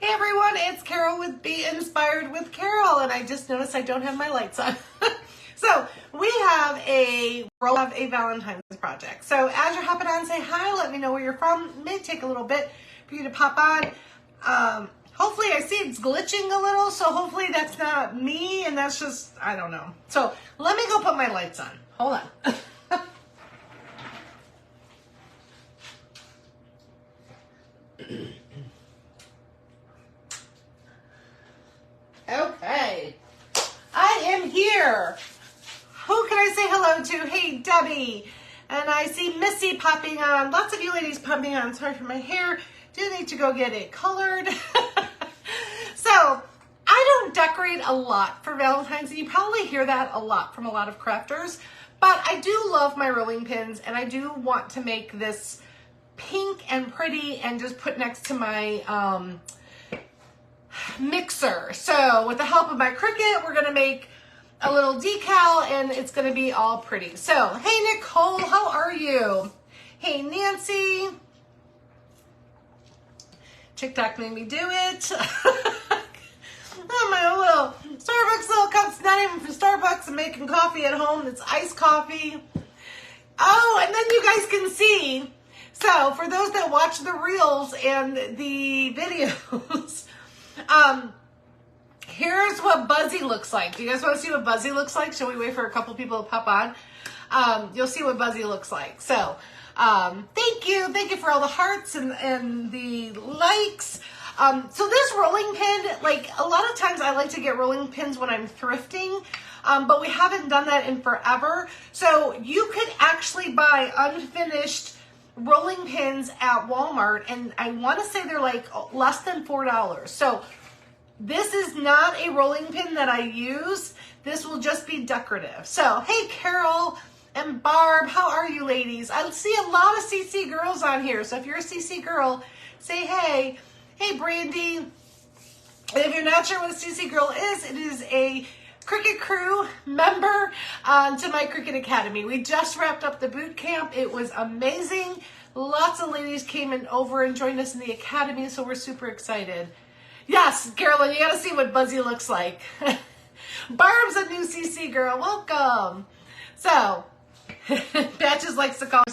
Hey everyone, it's Carol with Be Inspired with Carol, and I just noticed I don't have my lights on. So we have a Valentine's project. So as you're hopping on, say hi, let me know where you're from. It may take a little bit for you to pop on. Hopefully I see it's glitching a little, so hopefully that's not me, and that's just, I don't know. So let me go put my lights on. Hold on. Okay, I am here. Who can I say hello to? Hey, Debbie. And I see Missy popping on. Lots of you ladies popping on. Sorry for my hair. Do need to go get it colored. So, I don't decorate a lot for Valentine's, and you probably hear that a lot from a lot of crafters. But I do love my rolling pins, and I do want to make this pink and pretty and just put next to my mixer. So with the help of my Cricut, we're gonna make a little decal and it's gonna be all pretty. So, hey Nicole, how are you? Hey Nancy. TikTok made me do it. Oh, my little Starbucks little cup's not even for Starbucks. I'm making coffee at home. It's iced coffee. Oh, and then you guys can see. So for those that watch the reels and the videos, here's what Buzzy looks like. Do you guys want to see what Buzzy looks like? Shall we wait for a couple people to pop on? You'll see what Buzzy looks like. So, thank you. Thank you for all the hearts and the likes. So this rolling pin, like a lot of times I like to get rolling pins when I'm thrifting, but we haven't done that in forever. So you could actually buy unfinished rolling pins at Walmart, and I want to say they're like less than $4. So this is not a rolling pin that I use. This will just be decorative. So hey Carol and Barb, how are you ladies? I see a lot of CC girls on here, so if you're a CC girl, say hey. Hey Brandy. And if you're not sure what a CC girl is, it is a Cricut crew member to my Cricut Academy. We just wrapped up the boot camp. It was amazing. Lots of ladies came in over and joined us in the Academy, so we're super excited. Yes, Carolyn, you gotta see what Buzzy looks like. Barb's a new CC girl. Welcome. So, Batches likes to call.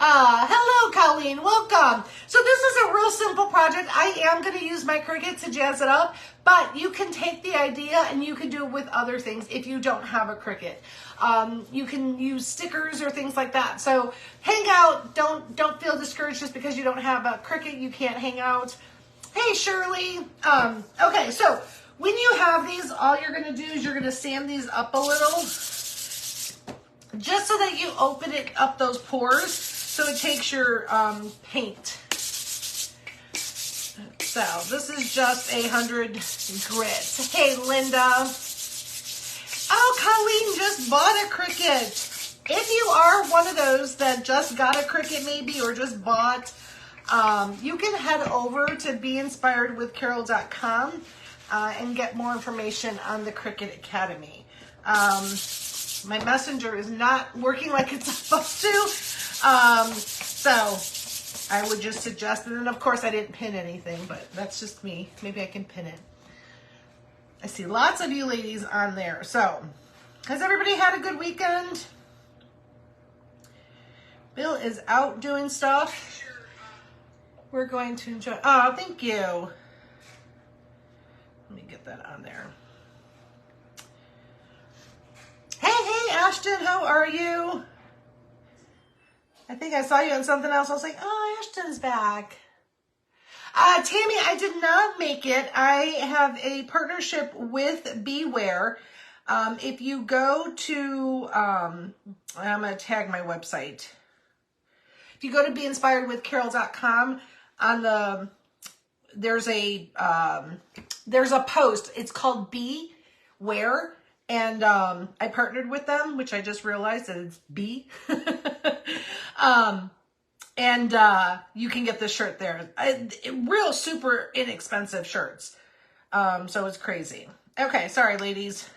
Hello, Colleen. Welcome. So this is a real simple project. I am going to use my Cricut to jazz it up, but you can take the idea and you can do it with other things if you don't have a Cricut. You can use stickers or things like that. So hang out. Don't feel discouraged just because you don't have a Cricut. You can't hang out. Hey, Shirley. Okay, so when you have these, all you're going to do is you're going to sand these up a little, just so that you open it up those pores, so it takes your paint. So this is just 100 grit. Hey, Linda. Oh, Colleen just bought a Cricut. If you are one of those that just got a Cricut maybe, or just bought, you can head over to beinspiredwithcarol.com and get more information on the Cricut Academy. My messenger is not working like it's supposed to. So I would just suggest, and then of course I didn't pin anything, but that's just me. Maybe I can pin it. I see lots of you ladies on there. So has everybody had a good weekend? Bill is out doing stuff. We're going to enjoy. Oh, thank you. Let me get that on there. Hey, Ashton, how are you? I think I saw you on something else. I was like, oh, Ashton's back. Tammy, I did not make it. I have a partnership with Beware. If you go to, I'm going to tag my website. If you go to beinspiredwithcarol.com, there's a post. It's called Beware. And I partnered with them, which I just realized that it's B. And you can get this shirt there. Real super inexpensive shirts. So it's crazy. Okay, sorry, ladies.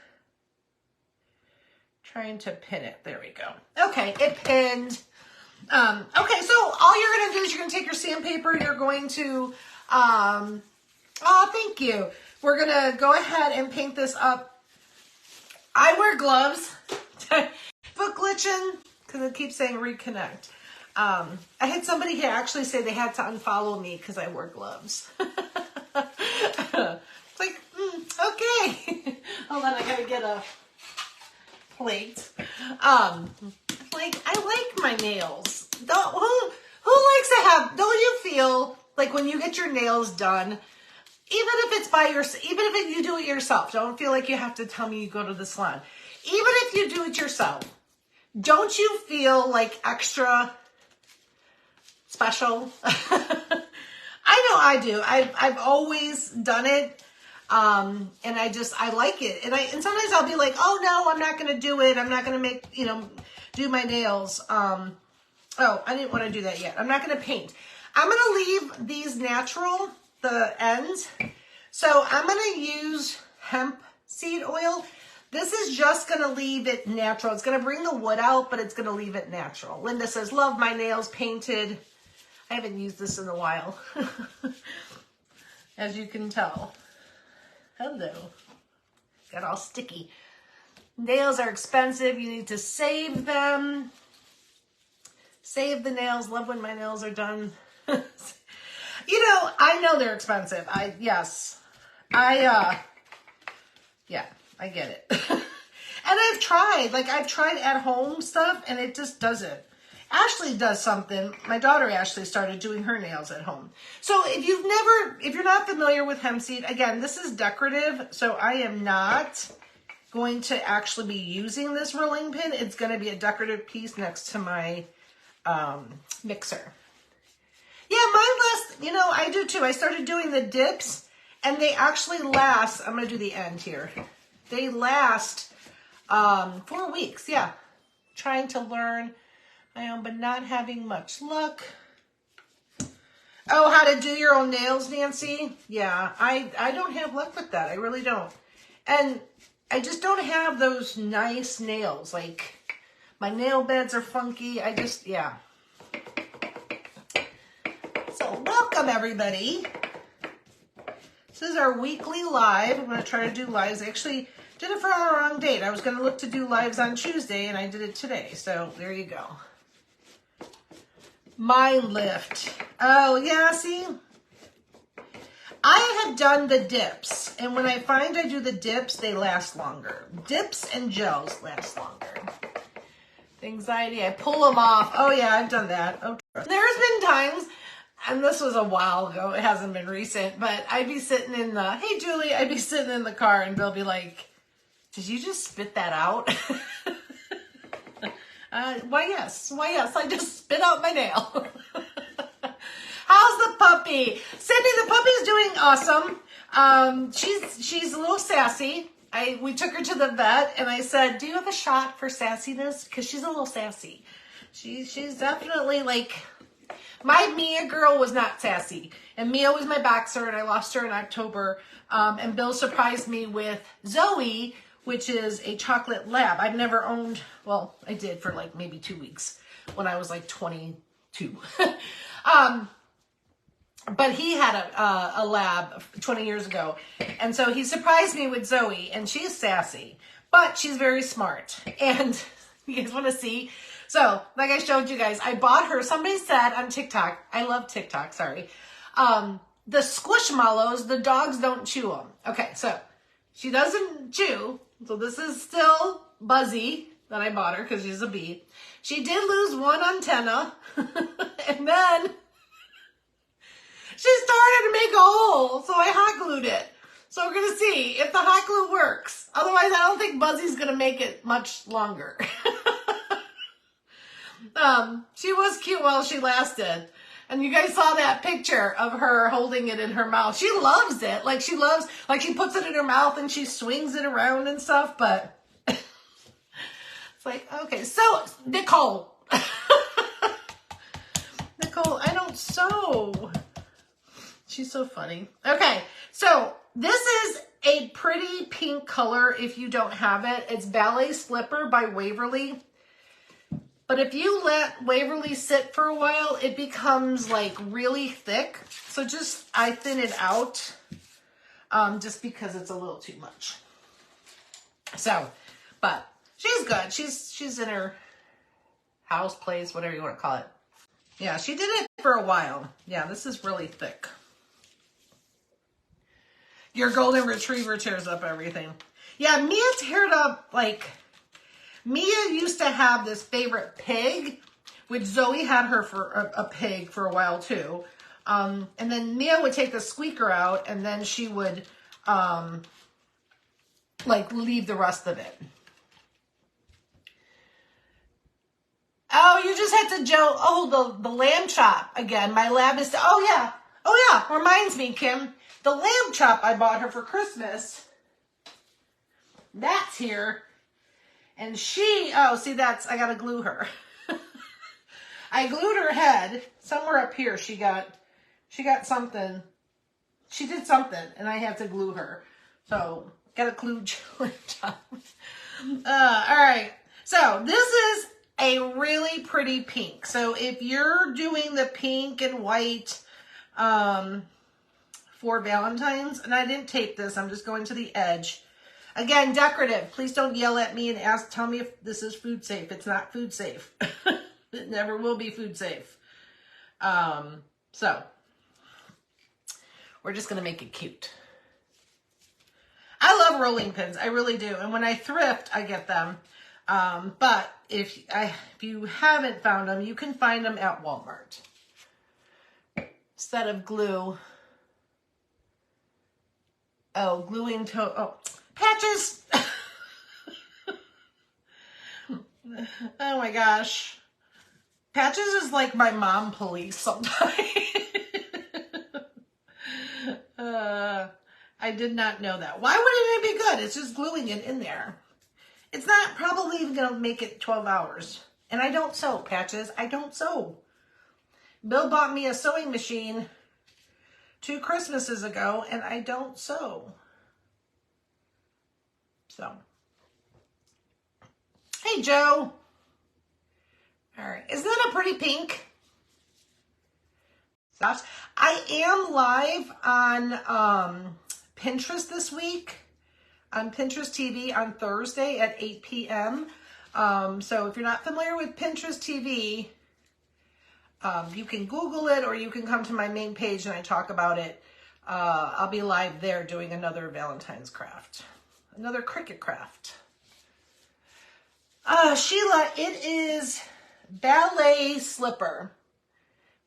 Trying to pin it. There we go. Okay, it pinned. Okay, so all you're going to do is you're going to take your sandpaper. You're going to Oh, thank you. We're going to go ahead and paint this up. I wear gloves. Foot glitching because it keeps saying reconnect. I had somebody here actually say they had to unfollow me because I wear gloves. It's like, okay. Hold on, I gotta get a plate. Like, I like my nails. Who likes to have, don't you feel like when you get your nails done, even if it's even if you do it yourself, don't feel like you have to tell me you go to the salon. Even if you do it yourself, don't you feel like extra special? I know I do. I've always done it. And I like it. And sometimes I'll be like, oh no, I'm not going to do it. I'm not going to do my nails. Oh, I didn't want to do that yet. I'm not going to paint. I'm going to leave these natural, the ends. So I'm going to use hemp seed oil. This is just going to leave it natural. It's going to bring the wood out, but it's going to leave it natural. Linda says, love my nails painted. I haven't used this in a while, as you can tell. Hello. Got all sticky. Nails are expensive. You need to save them. Save the nails. Love when my nails are done. I know they're expensive. Yeah, I get it. And I've tried at home stuff and it just doesn't. Ashley does something. My daughter Ashley started doing her nails at home. So if you're not familiar with hemp seed, again, this is decorative. So I am not going to actually be using this rolling pin. It's going to be a decorative piece next to my mixer. Yeah, mine lasts, I do too. I started doing the dips and they actually last. I'm going to do the end here. They last 4 weeks. Yeah. Trying to learn. I am, but not having much luck. Oh, how to do your own nails, Nancy? Yeah, I don't have luck with that. I really don't. And I just don't have those nice nails. Like, my nail beds are funky. Yeah. So, welcome, everybody. This is our weekly live. I'm going to try to do lives. I actually did it for the wrong date. I was going to look to do lives on Tuesday, and I did it today. So, there you go. Mind lift. Oh, yeah, see? I have done the dips, and when I find I do the dips, they last longer. Dips and gels last longer. Anxiety, I pull them off. Oh, yeah, I've done that. Oh, there's been times, and this was a while ago, it hasn't been recent, but I'd be sitting in hey, Julie, I'd be sitting in the car, and Bill be like, did you just spit that out? Why yes, I just spit out my nail. How's the puppy? Cindy, the puppy's doing awesome. She's a little sassy. We took her to the vet and I said, do you have a shot for sassiness? Because she's a little sassy. She's definitely like, my Mia girl was not sassy. And Mia was my boxer and I lost her in October. And Bill surprised me with Zoe, which is a chocolate lab. I've never owned, well, I did for like maybe 2 weeks when I was like 22. But he had a lab 20 years ago. And so he surprised me with Zoe, and she's sassy, but she's very smart. And you guys want to see? So, like I showed you guys, I bought her, somebody said on TikTok, I love TikTok, sorry. The Squishmallows, the dogs don't chew them. Okay, so she doesn't chew. So this is still Buzzy that I bought her because she's a bee. She did lose one antenna. And then she started to make a hole. So I hot glued it. So we're going to see if the hot glue works. Otherwise, I don't think Buzzy's going to make it much longer. She was cute while she lasted. And you guys saw that picture of her holding it in her mouth. She loves it. Like she puts it in her mouth and she swings it around and stuff. But it's like, okay. So, Nicole. Nicole, I don't sew. She's so funny. Okay. So, this is a pretty pink color if you don't have it. It's Ballet Slipper by Waverly. But if you let Waverly sit for a while, it becomes like really thick. So I thin it out just because it's a little too much. So, but she's good. She's in her house, place, whatever you want to call it. Yeah, she did it for a while. Yeah, this is really thick. Your golden retriever tears up everything. Yeah, Mia teared up, like, Mia used to have this favorite pig, which Zoe had her for a pig for a while too. And then Mia would take the squeaker out and then she would, like, leave the rest of it. Oh, you just had to the lamb chop again. My lab is, oh yeah, reminds me, Kim. The lamb chop I bought her for Christmas, that's here. And see, I gotta glue her. I glued her head somewhere up here. She got something. She did something and I had to glue her. So, gotta glue lamb chop. All right. So, this is a really pretty pink. So if you're doing the pink and white for Valentine's, and I didn't tape this, I'm just going to the edge. Again, decorative. Please don't yell at me and tell me if this is food safe. It's not food safe. It never will be food safe. So we're just going to make it cute. I love rolling pins. I really do. And when I thrift, I get them. But if you haven't found them, you can find them at Walmart. Instead of glue. Oh, gluing patches. Oh my gosh. Patches is like my mom police sometimes. I did not know that. Why wouldn't it be good? It's just gluing it in there. It's not probably even going to make it 12 hours. And I don't sew, Patches. I don't sew. Bill bought me a sewing machine 2 Christmases ago, and I don't sew. So. Hey, Joe. All right. Isn't that a pretty pink? I am live on Pinterest this week. On Pinterest TV on Thursday at 8 p.m. So if you're not familiar with Pinterest TV, you can Google it or you can come to my main page and I talk about it. I'll be live there doing another Valentine's craft. Another Cricut craft. Sheila, it is Ballet Slipper.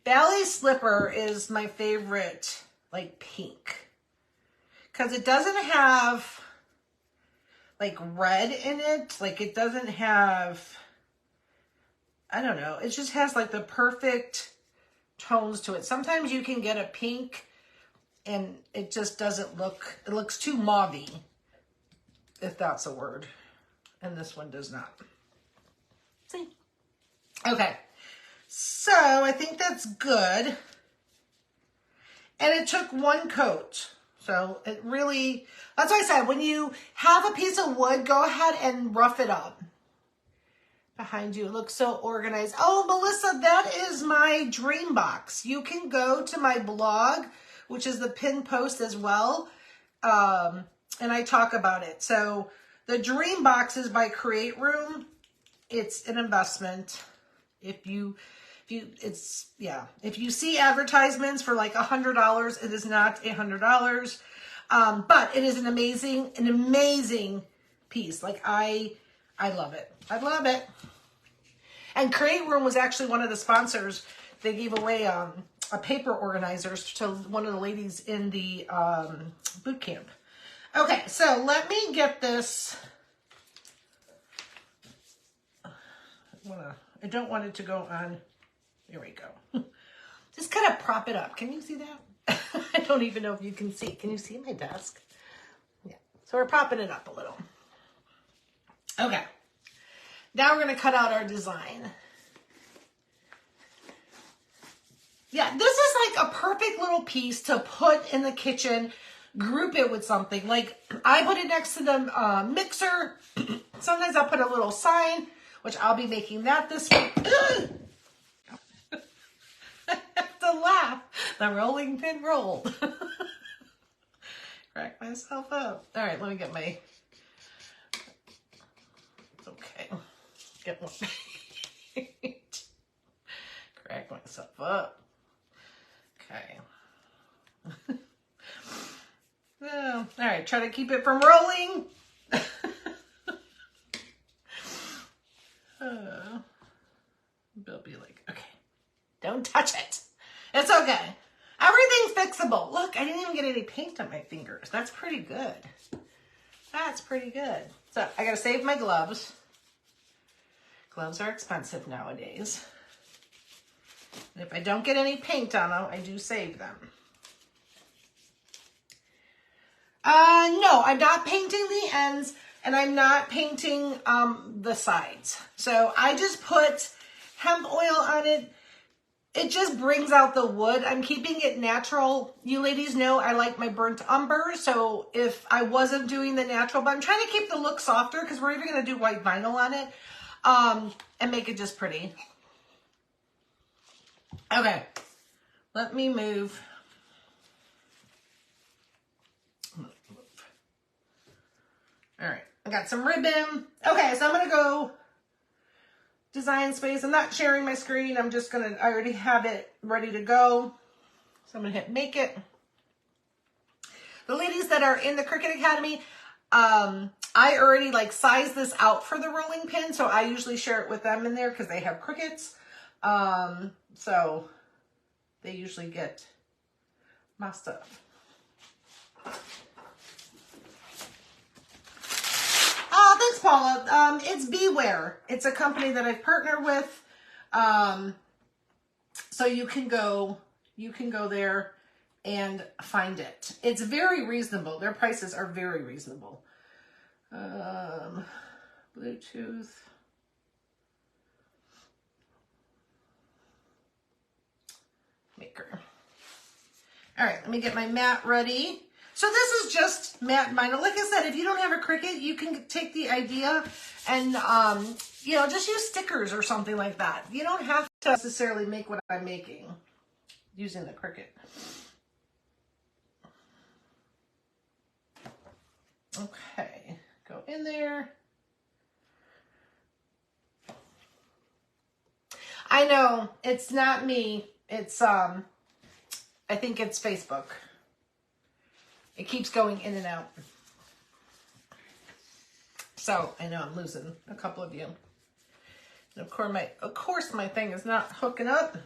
Ballet Slipper is my favorite, like, pink. Because it doesn't have like red in it. Like it doesn't have, I don't know. It just has like the perfect tones to it. Sometimes you can get a pink and it just doesn't look, it looks too mauvey, if that's a word. And this one does not. See? Okay. So I think that's good. And it took 1 coat. So it really, that's why I said, when you have a piece of wood, go ahead and rough it up. Behind you, it looks so organized. Oh, Melissa, that is my Dreambox. You can go to my blog, which is the pinned post as well. And I talk about it. So the Dreambox is by Create Room. It's an investment. If you see advertisements for like $100, it is not $100. But it is an amazing piece. Like I love it. I love it. And Create Room was actually one of the sponsors. They gave away a paper organizer to one of the ladies in the boot camp. Okay, so let me get this. I don't want it to go on. There we go. Just kind of prop it up. Can you see that? I don't even know if you can see. Can you see my desk? Yeah. So we're propping it up a little. Okay. Now we're going to cut out our design. Yeah, this is like a perfect little piece to put in the kitchen. Group it with something. Like I put it next to the mixer. Sometimes I'll put a little sign which I'll be making that this week. I have to laugh. The rolling pin rolled. Crack myself up. All right, let me get my... Okay. Get one. Crack myself up. Okay. Well, all right, try to keep it from rolling. They'll be like, okay, don't touch it. It's okay. Everything's fixable. Look, I didn't even get any paint on my fingers. That's pretty good. That's pretty good. So I got to save my gloves. Gloves are expensive nowadays. And if I don't get any paint on them, I do save them. No, I'm not painting the ends and I'm not painting the sides. So I just put hemp oil on it. It just brings out the wood. I'm keeping it natural. You ladies know I like my burnt umber. So if I wasn't doing the natural, but I'm trying to keep the look softer because we're even going to do white vinyl on it and make it just pretty. Okay, let me move. All right, I got some ribbon. Okay, so I'm going to go design space. I'm not sharing my screen. I'm just going to, I already have it ready to go. So I'm going to hit make it. The ladies that are in the Cricut Academy, I already like sized this out for the rolling pin. So I usually share it with them in there because they have Cricuts. So they usually get my stuff. Oh, thanks, Paula. It's Beware. It's a company that I've partnered with. So you can go there and find it. It's very reasonable. Their prices are very reasonable. Bluetooth. Maker. All right, let me get my mat ready. So this is just matte vinyl. Like I said, if you don't have a Cricut, you can take the idea and, you know, just use stickers or something like that. You don't have to necessarily make what I'm making using the Cricut. Okay, go in there. I know, it's not me. It's, I think it's Facebook. It keeps going in and out. So I know I'm losing a couple of you. And of course my thing is not hooking up.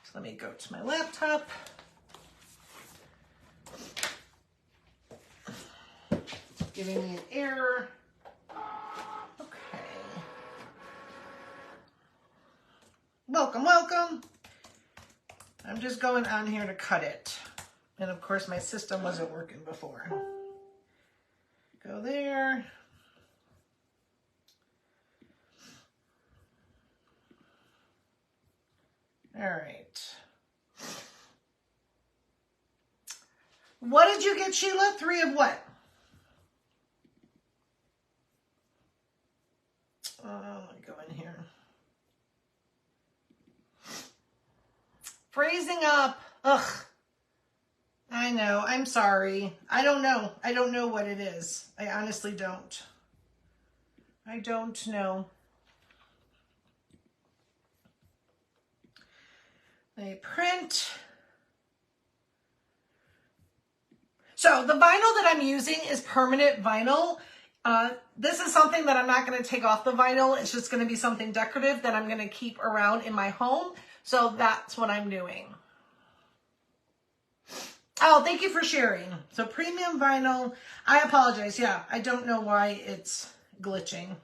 So let me go to my laptop. It's giving me an error. Okay. Welcome, welcome. I'm just going on here to cut it. And of course my system wasn't working before. Go there. All right. What did you get, Sheila? 3 of what? Let me go in here. Phrasing up. Ugh. I know. I'm sorry. I don't know. I don't know what it is. I honestly don't. I don't know. They print. So the vinyl that I'm using is permanent vinyl. This is something that I'm not going to take off the vinyl. It's just going to be something decorative that I'm going to keep around in my home. So that's what I'm doing. Oh, thank you for sharing. So premium vinyl. I apologize. Yeah, I don't know why it's glitching.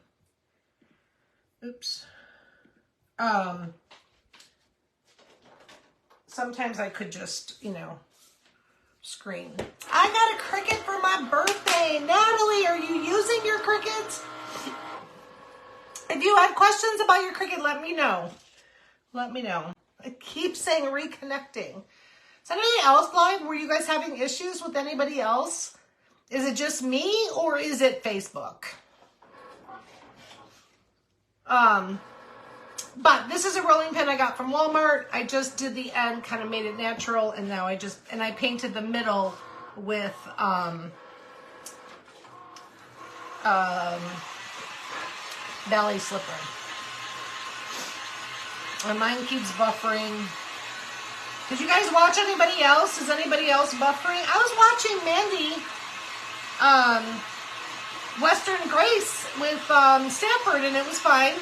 Oops. Sometimes I could just, you know, screen. I got a Cricut for my birthday. Natalie, are you using your Cricut? If you have questions about your Cricut, let me know. Let me know. I keep saying reconnecting. Is anybody else live? Were you guys having issues with anybody else? Is it just me or is it Facebook? But this is a rolling pin I got from Walmart. I just did the end, kind of made it natural, and now I painted the middle with ballet slipper. And mine keeps buffering. Did you guys watch anybody else? Is anybody else buffering? I was watching Mandy Western Grace with Stanford, and it was fine.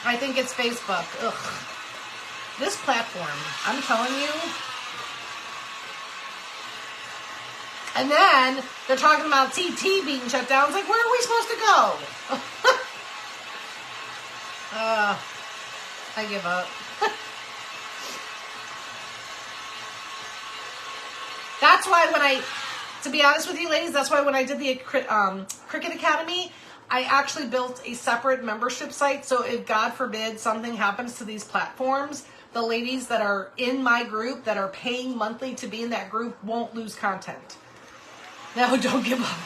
I think it's Facebook. Ugh. This platform, I'm telling you. And then they're talking about TT being shut down. It's like, where are we supposed to go? I give up. That's why to be honest with you ladies, that's why when I did the Cricut Academy, I actually built a separate membership site. So if God forbid something happens to these platforms, the ladies that are in my group that are paying monthly to be in that group won't lose content. No, don't give up.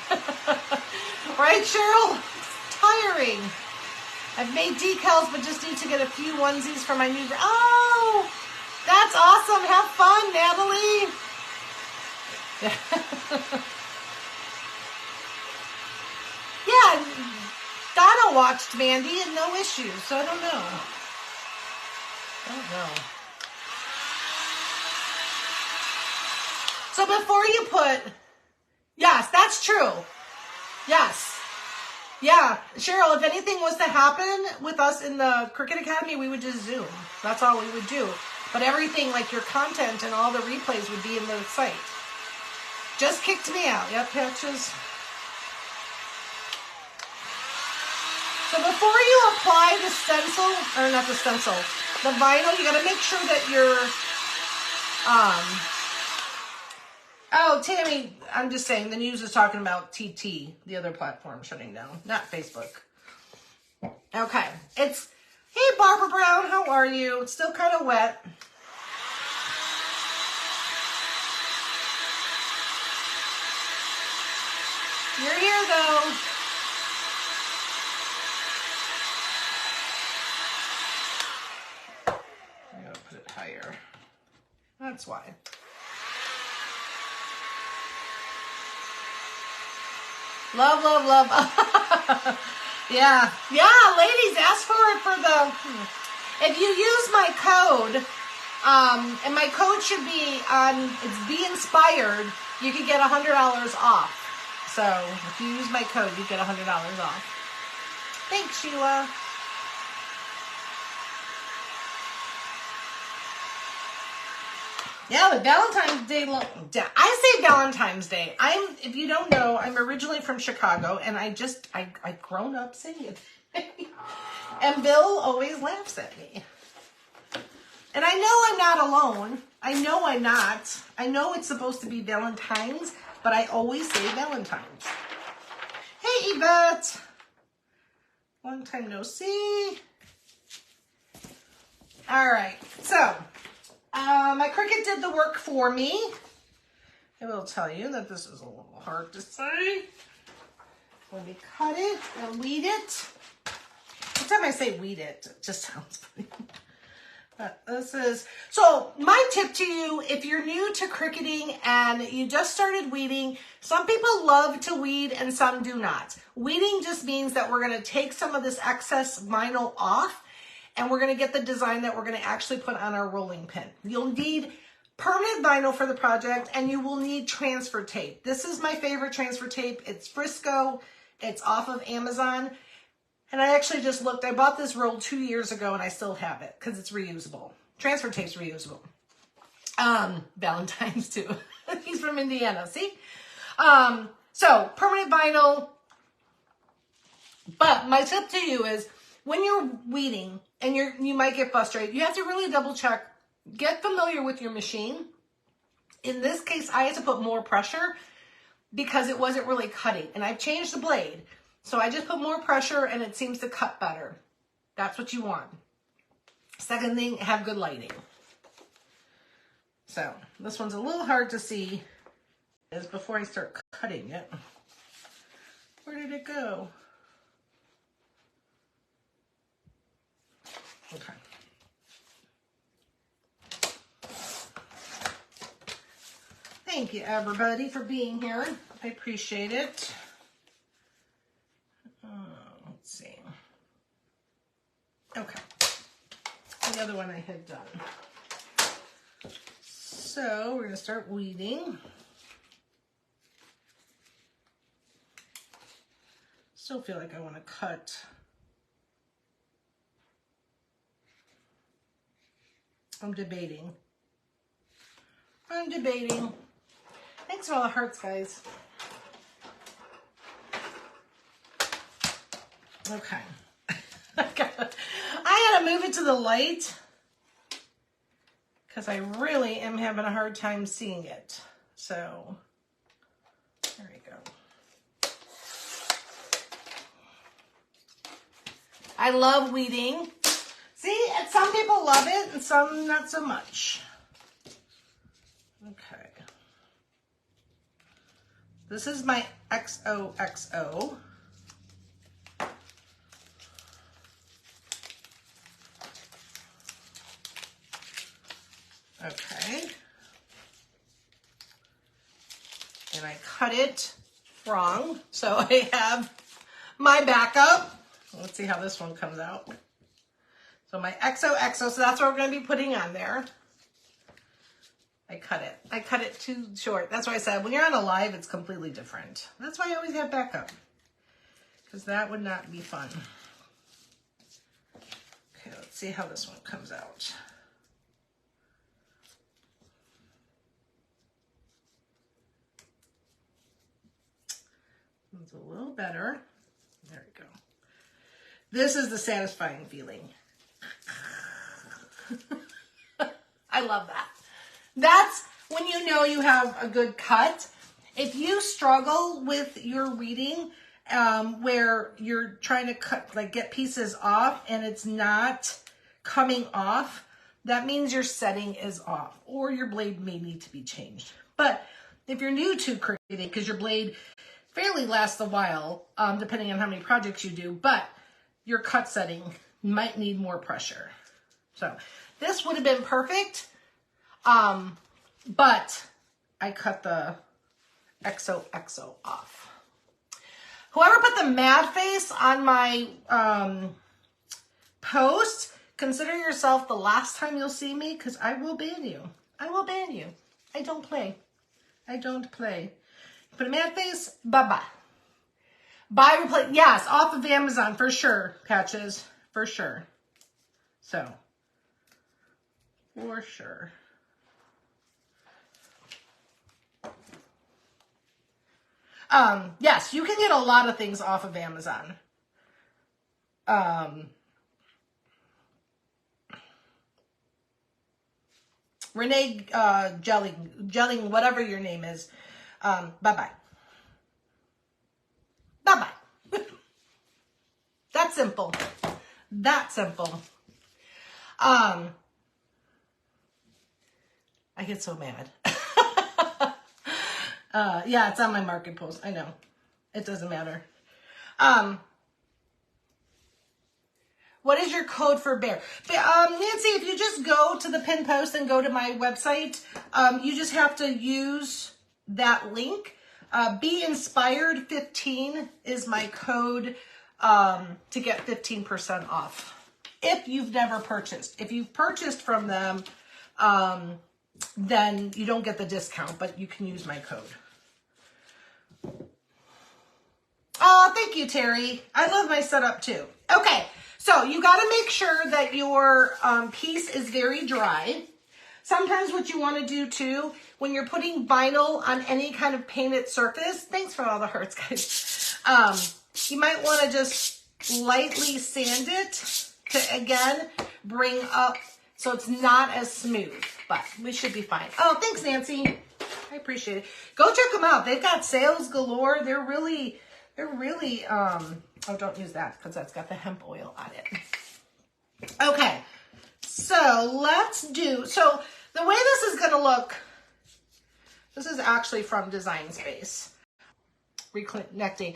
Right, Cheryl? It's tiring. I've made decals, but just need to get a few onesies for my new... Oh, that's awesome. Have fun, Natalie. Yeah, Donna watched Mandy and no issues, so I don't know. So before you put... Yes, that's true. Yes. Yeah, Cheryl, if anything was to happen with us in the Cricut Academy, we would just Zoom. That's all we would do. But everything, like your content and all the replays would be in the site. Just kicked me out. Yep, Patches. So before you apply the stencil, or not the stencil, the vinyl, you got to make sure that you're... Oh, Tammy, I'm just saying, the news is talking about TT, the other platform shutting down, not Facebook. Okay, it's, hey, Barbara Brown, how are you? It's still kind of wet. You're here, though. I gotta put it higher. That's why. Love, love, love. Yeah. Yeah, ladies, ask for it for the... If you use my code, and my code should be on, it's Be Inspired, you could get $100 off. So, if you use my code, you get $100 off. Thanks, Sheila. Yeah, the Valentine's Day, I say Valentine's Day. If you don't know, I'm originally from Chicago, and I've grown up saying it. And Bill always laughs at me. And I know I'm not alone. I know I'm not. I know it's supposed to be Valentine's, but I always say Valentine's. Hey, Yvette. Long time no see. All right, so... my Cricut did the work for me. I will tell you that this is a little hard to say. Let me cut it and weed it. Every time I say weed it, it just sounds funny. But this is, so my tip to you, if you're new to Cricutting and you just started weeding, some people love to weed and some do not. Weeding just means that we're gonna take some of this excess vinyl off, and we're going to get the design that we're going to actually put on our rolling pin. You'll need permanent vinyl for the project, and you will need transfer tape. This is my favorite transfer tape. It's Frisco. It's off of Amazon. And I actually just looked. I bought this roll 2 years ago, and I still have it because it's reusable. Transfer tape's reusable. Valentine's too. He's from Indiana, see? So, permanent vinyl. But my tip to you is, when you're weeding and you might get frustrated, you have to really double check, get familiar with your machine. In this case, I had to put more pressure because it wasn't really cutting. And I've changed the blade. So I just put more pressure and it seems to cut better. That's what you want. Second thing, have good lighting. So this one's a little hard to see is before I start cutting it. Where did it go? Okay. Thank you, everybody, for being here. I appreciate it. Let's see. Okay. The other one I had done. So we're going to start weeding. Still feel like I want to cut. I'm debating. Thanks for all the hearts, guys. Okay. I gotta move it to the light because I really am having a hard time seeing it. So there we go. I love weeding. See, some people love it and some not so much. Okay. This is my XOXO. Okay. And I cut it wrong, so I have my backup. Let's see how this one comes out. So my XOXO, so that's what we're going to be putting on there. I cut it too short. That's why I said when you're on a live, it's completely different. That's why I always have backup, because that would not be fun. Okay, let's see how this one comes out. It's a little better. There we go. This is the satisfying feeling. I love that. That's when you know you have a good cut. If you struggle with your weeding, where you're trying to cut, like get pieces off and it's not coming off, that means your setting is off or your blade may need to be changed. But if you're new to Cricut, because your blade fairly lasts a while, depending on how many projects you do, but your cut setting might need more pressure. So this would have been perfect, but I cut the XOXO off. Whoever put the mad face on my post, consider yourself the last time you'll see me, because I will ban you. I will ban you. I don't play. I don't play. Put a mad face, bye-bye. Buy, replace, yes, off of Amazon, for sure, Patches, for sure. So, for sure. Yes, you can get a lot of things off of Amazon. Renee, Gelling, whatever your name is, bye-bye. Bye-bye. That simple. That simple. I get so mad. Yeah, it's on my market post. I know. It doesn't matter. What is your code for bear? Nancy, if you just go to the pin post and go to my website, you just have to use that link. Be Inspired 15 is my code to get 15% off. If you've never purchased. If you've purchased from them, then you don't get the discount, but you can use my code. Oh, thank you, Terry. I love my setup too. Okay, so you got to make sure that your piece is very dry. Sometimes what you want to do too, when you're putting vinyl on any kind of painted surface, thanks for all the hearts, guys. You might want to just lightly sand it to, again, bring up so it's not as smooth, but we should be fine. Oh, thanks, Nancy. I appreciate it. Go check them out. They've got sales galore. They're really, oh, don't use that because that's got the hemp oil on it. Okay, so let's do, so the way this is going to look, this is actually from Design Space. reconnecting.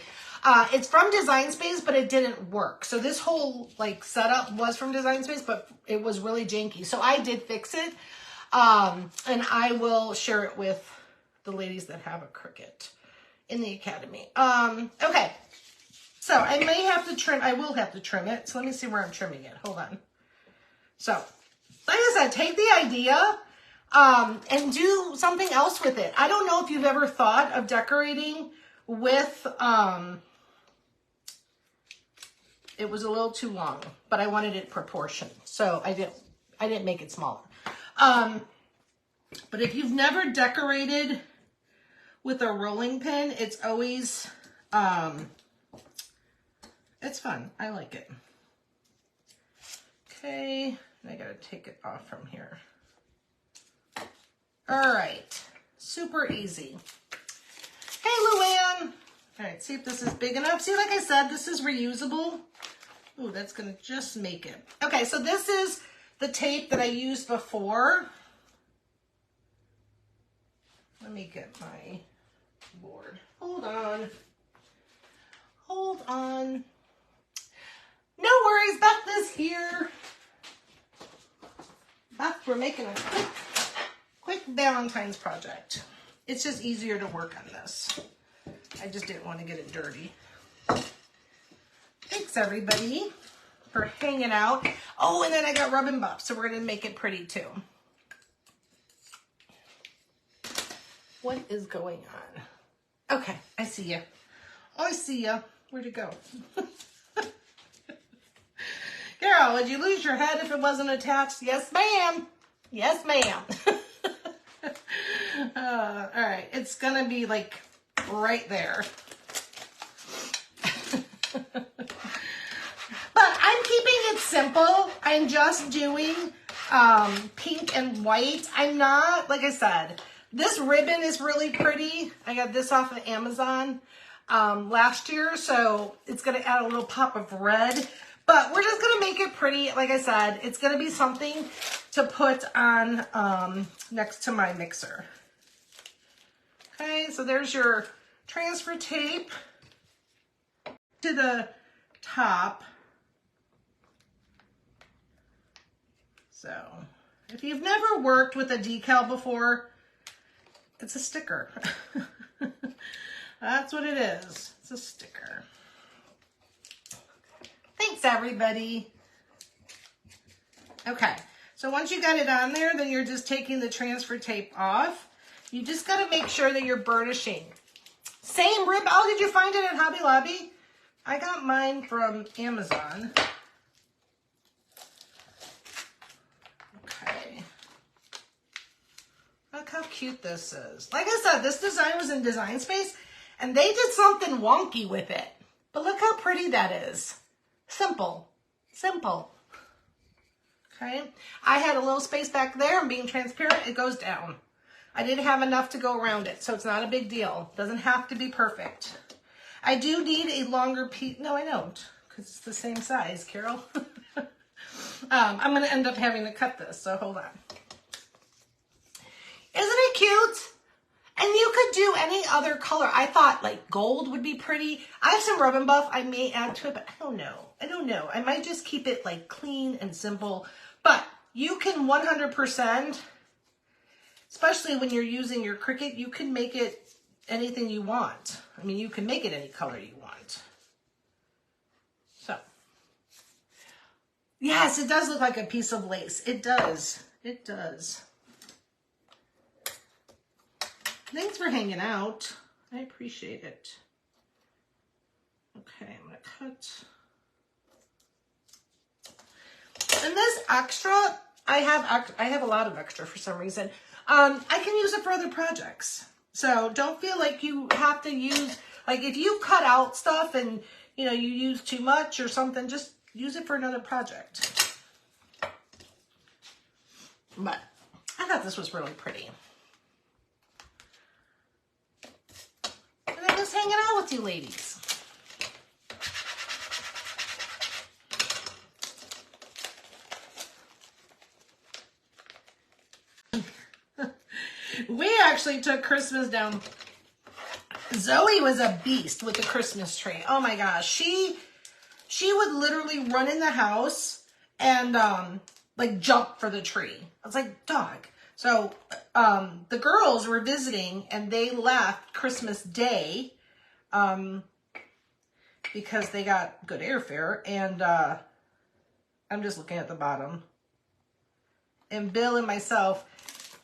It's from Design Space, but it didn't work. So this whole like setup was from Design Space, but it was really janky. So I did fix it. And I will share it with the ladies that have a Cricut in the Academy. Okay. So I may have to trim, I will have to trim it. So let me see where I'm trimming it. Hold on. So, like I said, take the idea, and do something else with it. I don't know if you've ever thought of decorating with, it was a little too long, but I wanted it proportioned. So I didn't make it smaller. But if you've never decorated with a rolling pin, it's always, it's fun. I like it. Okay, I gotta take it off from here. All right, super easy. Hey, Luann. All right, see if this is big enough. See, like I said, this is reusable. Ooh, that's gonna just make it. Okay, so this is the tape that I used before. Let me get my board. Hold on. Hold on. No worries, Beth is here. Beth, we're making a quick Valentine's project. It's just easier to work on this. I just didn't want to get it dirty. Thanks, everybody, for hanging out. Oh, and then I got rub and buff, so we're going to make it pretty, too. What is going on? Okay, I see you. Oh, I see you. Where'd it go? Carol, would you lose your head if it wasn't attached? Yes, ma'am. Yes, ma'am. All right, it's going to be like right there. But I'm keeping it simple. I'm just doing pink and white. I'm not, like I said, this ribbon is really pretty. I got this off of Amazon last year, so it's going to add a little pop of red. But we're just going to make it pretty. Like I said, it's going to be something to put on next to my mixer. Okay, so there's your transfer tape to the top. So if you've never worked with a decal before, it's a sticker. That's what it is. It's a sticker. Thanks, everybody. Okay, so once you got it on there, then you're just taking the transfer tape off. You just got to make sure that you're burnishing. Same ribbon. Oh, did you find it at Hobby Lobby? I got mine from Amazon. Okay. Look how cute this is. Like I said, this design was in Design Space, and they did something wonky with it. But look how pretty that is. Simple. Simple. Okay. I had a little space back there. I'm being transparent. It goes down. I didn't have enough to go around it, so it's not a big deal. Doesn't have to be perfect. I do need a longer piece. No, I don't, because it's the same size, Carol. I'm going to end up having to cut this, so hold on. Isn't it cute? And you could do any other color. I thought like gold would be pretty. I have some rub and buff I may add to it, but I don't know. I don't know. I might just keep it like clean and simple. But you can 100%, especially when you're using your Cricut, you can make it anything you want. I mean, you can make it any color you want. So, yes, it does look like a piece of lace. It does. It does. Thanks for hanging out. I appreciate it. Okay, I'm going to cut. And this extra, I have a lot of extra for some reason. I can use it for other projects. So don't feel like you have to use, like if you cut out stuff and, you know, you use too much or something, just use it for another project. But I thought this was really pretty. And I'm just hanging out with you ladies. We actually took Christmas down Zoe was a beast with the Christmas tree. Oh my gosh. She would literally run in the house and like jump for the tree. I was like, dog. So the girls were visiting and they left Christmas Day because they got good airfare. And I'm just looking at the bottom. And Bill and myself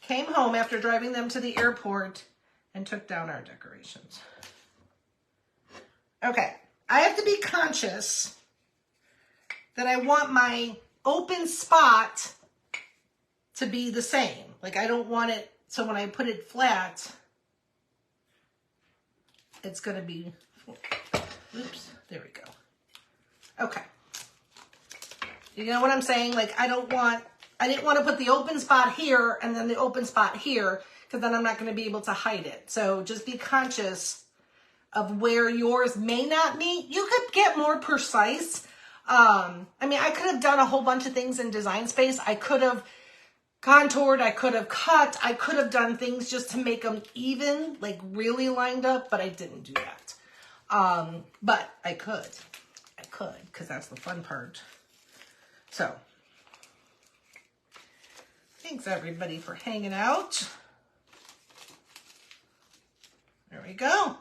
came home after driving them to the airport and took down our decorations. Okay, I have to be conscious that I want my open spot to be the same. Like I don't want it, so when I put it flat, it's gonna be, oops, there we go. Okay. You know what I'm saying? Like I didn't want to put the open spot here and then the open spot here, because then I'm not going to be able to hide it. So just be conscious of where yours may not meet. You could get more precise. I mean, I could have done a whole bunch of things in Design Space. I could have contoured, I could have cut, I could have done things just to make them even, like really lined up, but I didn't do that. But I could, because that's the fun part. So, thanks everybody for hanging out. There we go.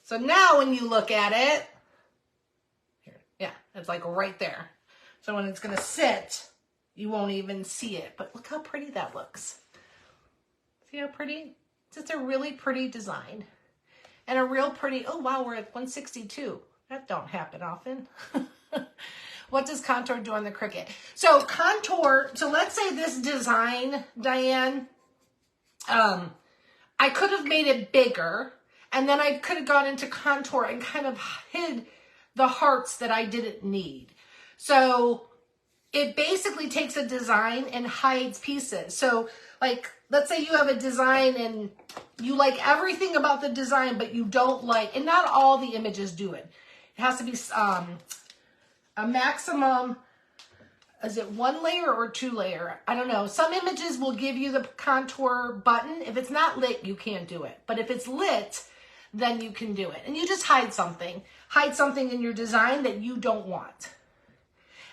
So now when you look at it, here, yeah, it's like right there. So when it's gonna sit, you won't even see it, but look how pretty that looks. See how pretty? It's just a really pretty design. And a real pretty, oh wow, we're at 162. That don't happen often. What does contour do on the Cricut? So contour, so let's say this design, Diane, I could have made it bigger, and then I could have gone into contour and kind of hid the hearts that I didn't need. So it basically takes a design and hides pieces. So like, let's say you have a design and you like everything about the design, but you don't like, and not all the images do it. It has to be a maximum, is it 1 layer or 2 layer? I don't know. Some images will give you the contour button. If it's not lit, you can't do it. But if it's lit, then you can do it. And you just hide something. Hide something in your design that you don't want.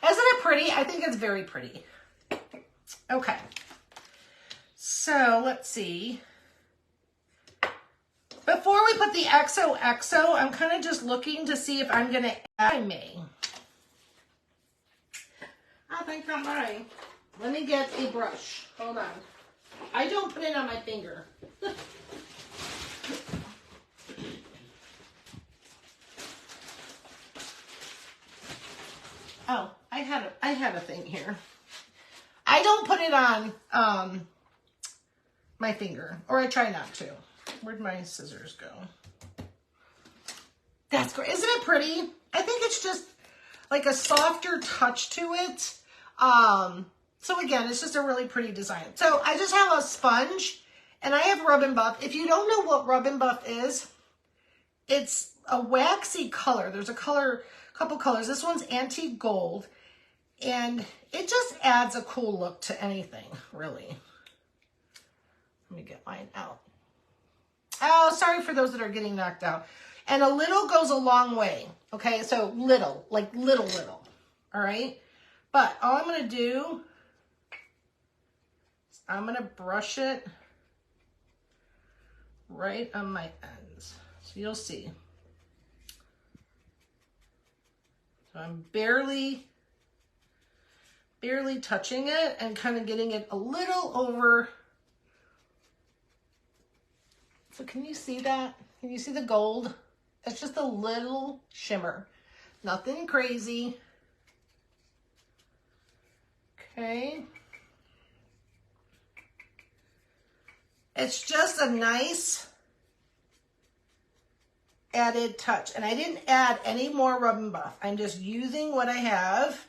Isn't it pretty? I think it's very pretty. Okay. So let's see. Before we put the XOXO, I'm kind of just looking to see if I'm going to add, I may. I think I might. Let me get a brush. Hold on. I don't put it on my finger. Oh, I had a thing here. I don't put it on my finger, or I try not to. Where'd my scissors go? That's great. Isn't it pretty? I think it's just like a softer touch to it. So again, it's just a really pretty design. So I just have a sponge and I have Rub and Buff. If you don't know what Rub and Buff is, it's a waxy color. There's a couple colors. This one's antique gold, and it just adds a cool look to anything, really. Let me get mine out. Oh, sorry for those that are getting knocked out. And a little goes a long way. Okay, so little, like little. All right? But all I'm going to do is I'm going to brush it right on my ends. So you'll see. So I'm barely touching it and kind of getting it a little over. So can you see that? Can you see the gold? It's just a little shimmer. Nothing crazy. Okay. It's just a nice added touch. And I didn't add any more Rub and Buff. I'm just using what I have.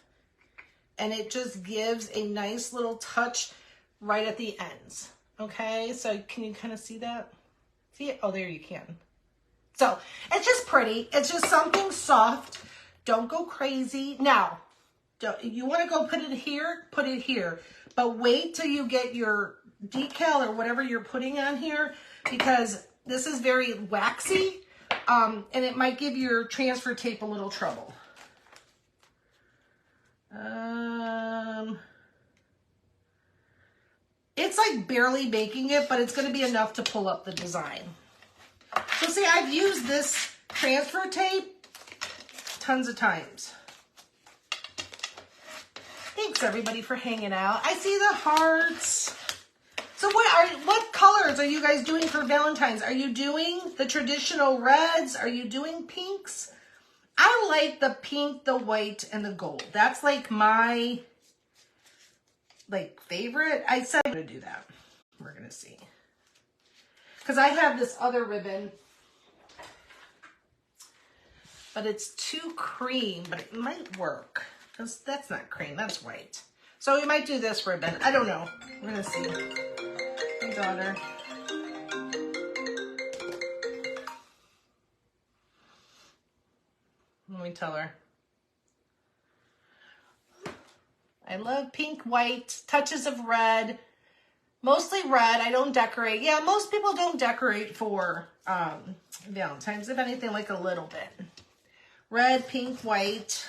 And it just gives a nice little touch right at the ends. Okay, so can you kind of see that? See it? Oh, there you can. So it's just pretty. It's just something soft. Don't go crazy. Now, you want to go put it here. But wait till you get your decal or whatever you're putting on here, because This is very waxy, and it might give your transfer tape a little trouble. It's like barely baking it, but it's going to be enough to pull up the design. So see, I've used this transfer tape tons of times. Thanks everybody for hanging out. I see the hearts. So what colors are you guys doing for Valentine's? Are you doing the traditional reds? Are you doing pinks? I like the pink, the white, and the gold. That's like my favorite. I said I'm gonna do that. We're gonna see. Because I have this other ribbon, but it's too cream, but it might work. Because that's not cream, that's white. So we might do this ribbon. I don't know. We're gonna see. My daughter. Let me tell her. I love pink, white, touches of red. Mostly red. I don't decorate. Yeah, most people don't decorate for Valentine's. If anything, like a little bit. Red, pink, white.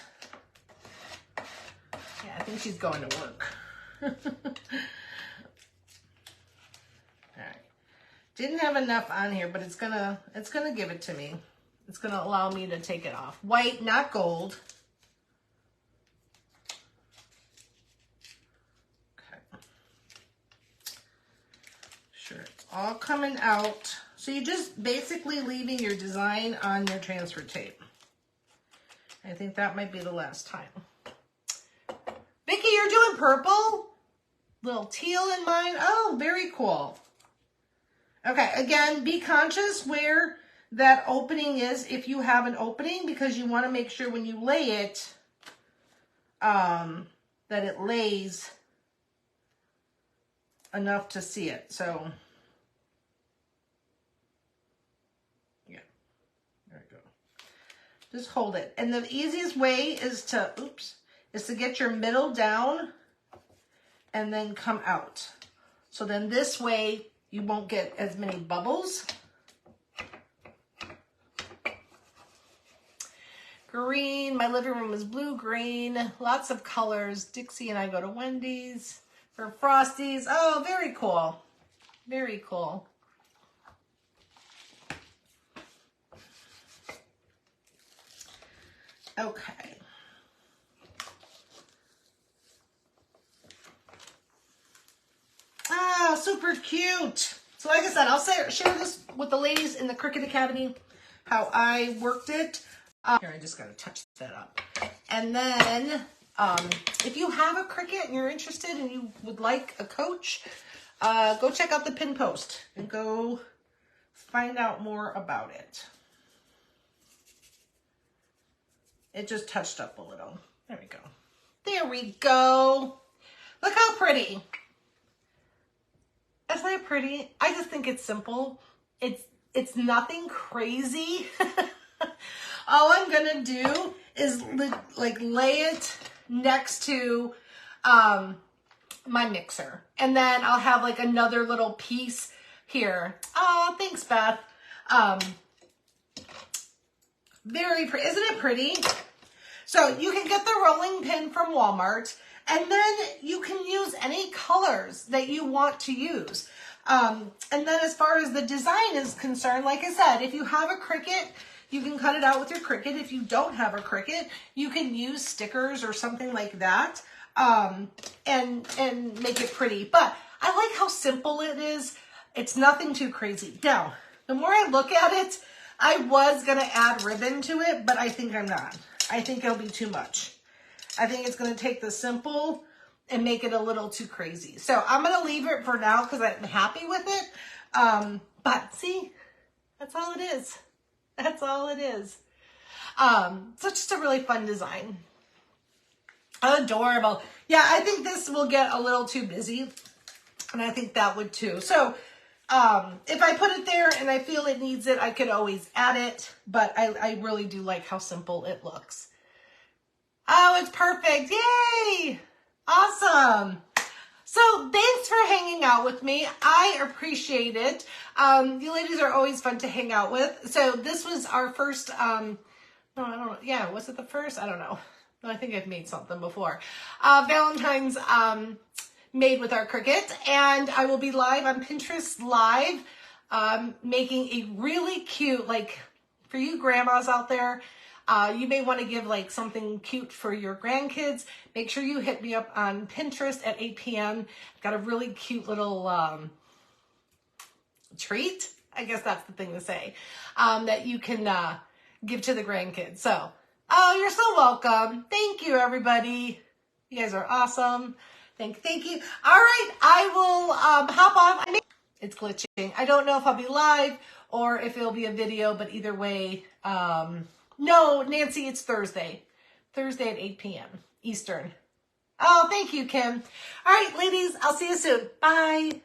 Yeah, I think she's going to work. All right. Didn't have enough on here, but it's gonna give it to me. It's gonna allow me to take it off. White, not gold. Okay. Sure, it's all coming out. So you're just basically leaving your design on your transfer tape. I think that might be the last time. Vicki, you're doing purple? Little teal in mine. Oh, very cool. Okay, again, be conscious where that opening is if you have an opening, because you want to make sure when you lay it, that it lays enough to see it. So, yeah, there we go. Just hold it. And the easiest way is to, is to get your middle down and then come out. So then this way you won't get as many bubbles. Green, my living room is blue-green, lots of colors. Dixie and I go to Wendy's for Frosties. Oh, very cool. Very cool. Okay. Ah, super cute. So like I said, I'll share this with the ladies in the Cricut Academy, how I worked it. Here, I just got to touch that up. And then if you have a Cricut and you're interested and you would like a coach, go check out the pin post and go find out more about it. It just touched up a little. There we go. There we go. Look how pretty. Isn't that pretty? I just think it's simple. It's nothing crazy. All I'm gonna do is lay it next to my mixer, and then I'll have like another little piece here. Oh, thanks, Beth. Very pretty. Isn't it pretty? So you can get the rolling pin from Walmart, and then you can use any colors that you want to use. And then as far as the design is concerned, like I said, if you have a Cricut, you can cut it out with your Cricut. If you don't have a Cricut, you can use stickers or something like that, and make it pretty. But I like how simple it is. It's nothing too crazy. Now, the more I look at it, I was going to add ribbon to it, but I think I'm not. I think it'll be too much. I think it's going to take the simple and make it a little too crazy. So I'm going to leave it for now because I'm happy with it. But see, that's all it is. That's all it is. So just a really fun design. Adorable. Yeah, I think this will get a little too busy. And I think that would too. So if I put it there and I feel it needs it, I could always add it. But I really do like how simple it looks. Oh, it's perfect. Yay! Awesome. So thanks for hanging out with me. I appreciate it. You ladies are always fun to hang out with. So this was our first, no, I don't know. Yeah, was it the first? I don't know. No, I think I've made something before. Valentine's made with our Cricut, and I will be live on Pinterest Live, making a really cute, like for you grandmas out there, you may want to give like something cute for your grandkids. Make sure you hit me up on Pinterest at 8 p.m. Got a really cute little treat, I guess that's the thing to say, that you can give to the grandkids. So, oh, you're so welcome. Thank you, everybody. You guys are awesome. Thank you. All right, I will hop off. It's glitching. I don't know if I'll be live or if it'll be a video, but either way, no, Nancy, it's Thursday. Thursday at 8 p.m. Eastern. Oh, thank you, Kim. All right, ladies, I'll see you soon. Bye.